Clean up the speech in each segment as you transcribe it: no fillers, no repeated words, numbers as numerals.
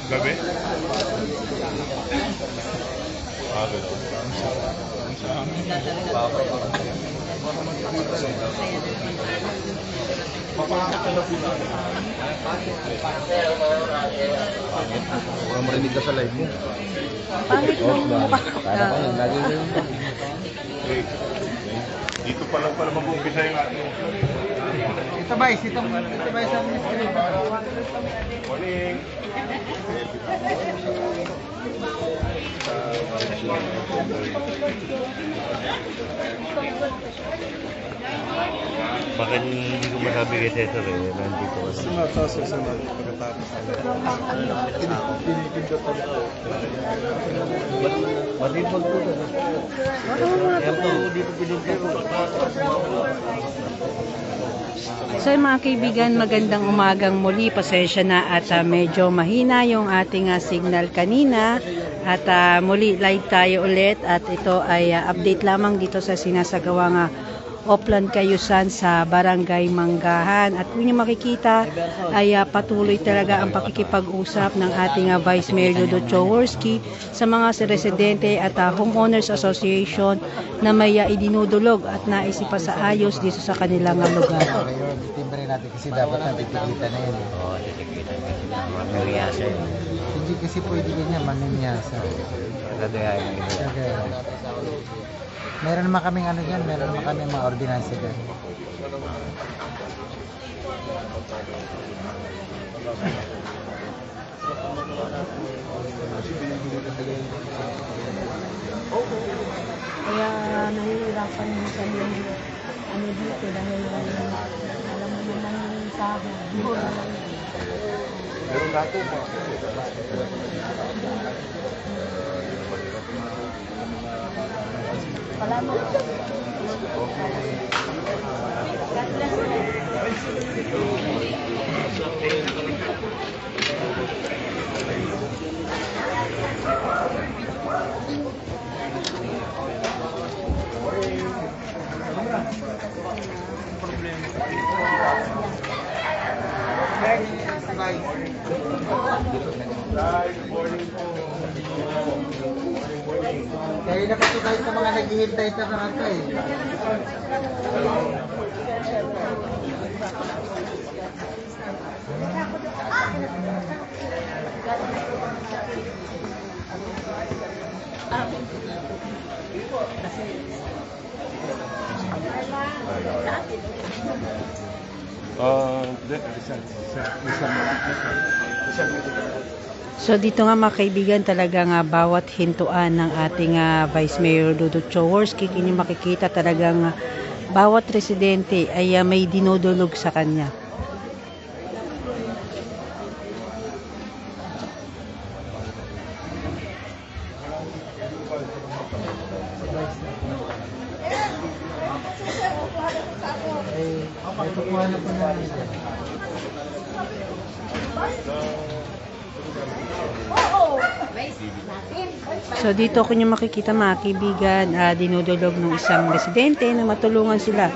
Gabi? Mukhang marinig ka sa live mo. Pangit mo mukha. Para ka lang, lagi mo yung... Dito pa lang pala mag-uumpisa yung ating... Ito ba, sa mga screen. Morning! Bakit hindi ko masabi kay Cesar eh, nandito ka Sunod to, susunod. Pagkatapos Malibag po na. Dito pinunta ko. So mga kaibigan, magandang umagang muli. Pasensya na at medyo mahina yung ating signal kanina. At muli live tayo ulit. At ito ay update lamang dito sa sinasagawang Oplan Cayusan sa Barangay Manggahan. At kung nyo makikita ay patuloy talaga ang pakikipag-usap ng ating Vice Mayor Dodo Choworski sa mga residente at Homeowners Association na may idinudulog at naisipa sa ayos dito sa kanilang lugar. Timbre natin kasi dapat natitikita na yun. Oo, titikita na sila. Mamiyasa yun. Hindi kasi pwede ganyan, manimyasa. Gagayahin ng iba. Meron naman kaming ano dyan, meron naman kaming mga ordinansa dyan. Kaya nahihirapan minsan yung ano dito dahil alam mo naman yung sahod. Meron na ito pa. Salamat. Kaya na pa tayo sa mga naghihintay sa karanta eh. So dito nga mga kaibigan, talaga nga bawat hintuan ng ating Vice Mayor Dodo Choworski, kung makikita talagang bawat residente ay may dinudulog sa kanya. Ito po ano po namin dyan. So dito kung nyo makikita mga kaibigan, dinudulog ng isang residente na matulungan sila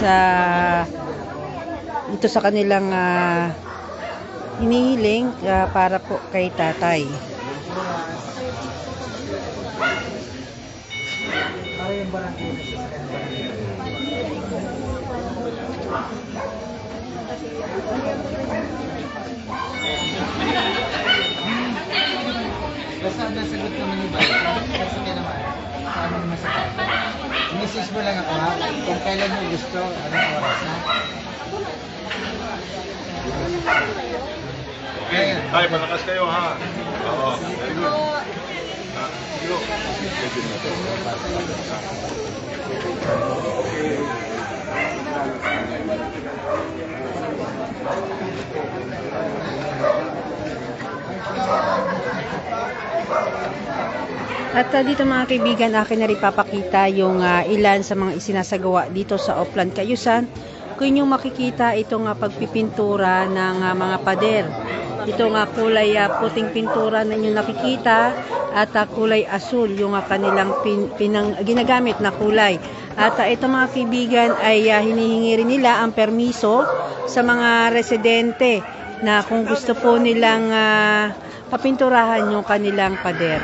sa ito sa kanilang hinihiling para po kay tatay. Para yung barangay na siya. Basta nasagot naman ni Bay. Kasi ka naman. Sa amin naman sa kanya. Message mo lang ako ha. Kung kailan mo gusto, anong oras ha. Okay, tayo malakas kayo ha. Oo. Very good. Sige. At dito mga kaibigan, akin na rin papakita yung ilan sa mga isinasagawa dito sa Oplan Cayusan. Kung yung makikita itong pagpipintura ng mga pader Ito nga kulay puting pintura na inyo nakikita at kulay asul yung kanilang ginagamit na kulay. At ito mga kaibigan ay hinihingi rin nila ang permiso sa mga residente na kung gusto po nilang papinturahan yung kanilang pader.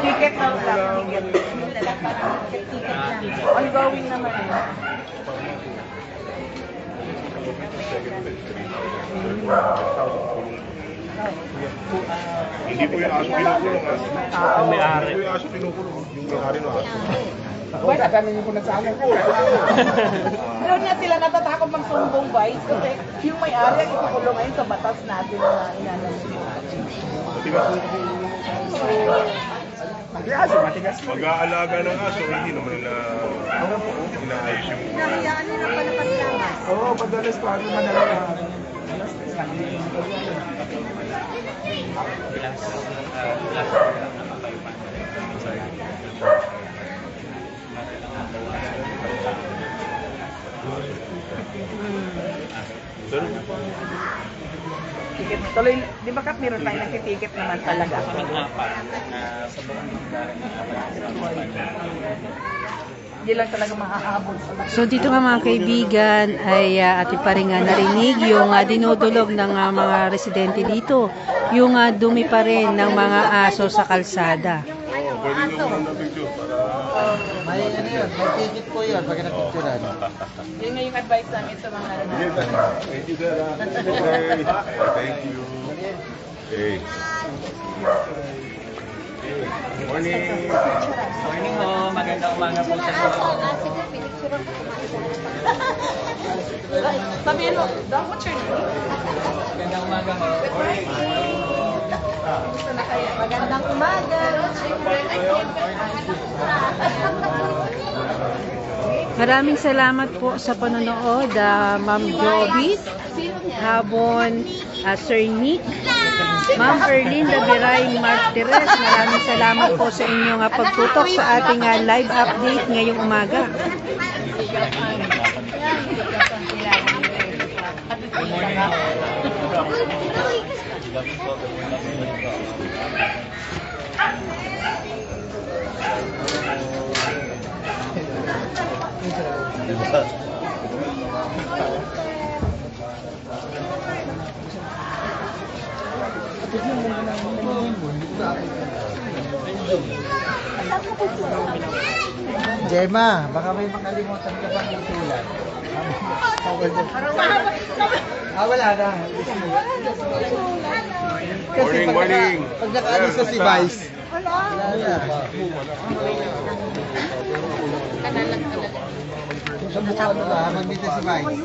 Ticket daw lang. Ongoing naman. Hindi po yung aso pinukulong. Ang may-ari. Hindi po yung aso pinukulong. Yung may-ari ng aso. Wala, dami niyo po nagsabi. Pero na sila natatakot magsumbong vice kasi yung may-ari ang ikukulong ngayon sa batas natin na inanan. Matigas po. Matigas. Pag-aalaga ng aso, hindi naman nila inaayos yung... Oo, madalas pa ako manala. Ticket. Tuloy, di ba Kap, meron tayo nagtiticket naman talaga. Hindi lang talaga maaabot. So dito nga mga kaibigan ay ating pa rin narinig yung dinudulog ng mga residente dito. Yung dumi pa rin ng mga aso sa kalsada. Oo, pwede nyo muna picture para... May ano yun, may ticket po yun pag napicturean. Yun nga yung advice namin sa mga Thank you, sir. Okay. Thank you. Okay. Morning. Morning ho, magandang umaga po sa inyo. Sabihin mo, Doc, what's your name? Magandang umaga ho. Magandang umaga. Maraming salamat po sa panonood, Ma'am Jobit, Habon, Sir Nick, Ma'am Erlinda Beray Martires. Maraming salamat po sa inyong pagtutok sa ating live update ngayong umaga. Gemma, baka may makalimutan ka pang itulan. Wala na. Morning, morning. Pag nakaalis na si Vice, wala na. Sa mukha mo na, mag-meet na si Vice.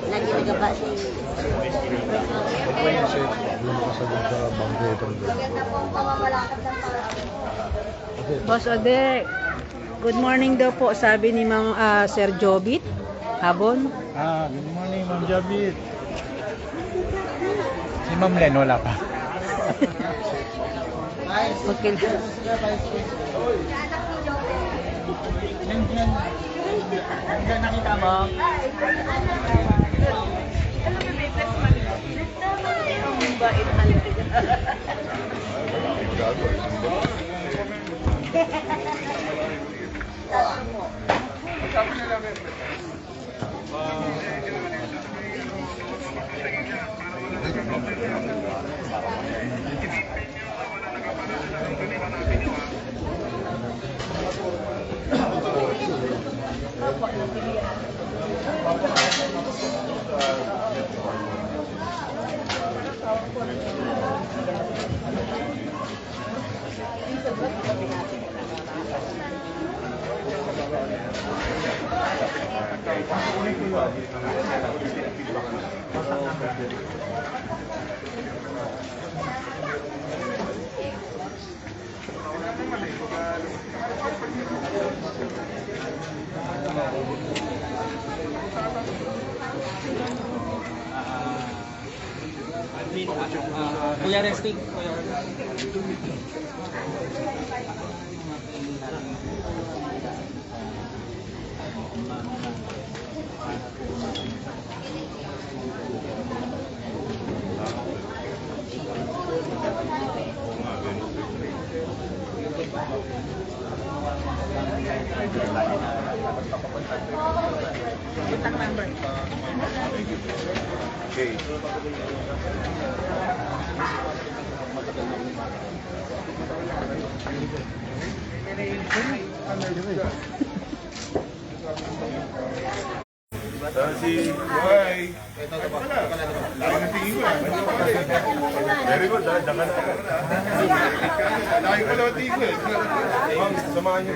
Lagi nagabas. Boss Ode, good morning daw po, sabi ni Ma'am Sir Jobit, Habon. Good morning, Ma'am Jabit. Si Ma'am Len, wala pa. Okay. Hanggang nakita mo. Ang bait talaga. Kuya Resting. Okay. Si Yoy. Laki ng tingin ko eh. Very good, dakan na. Laki ko lang tingin ko eh. Ma'am, samahan niyo.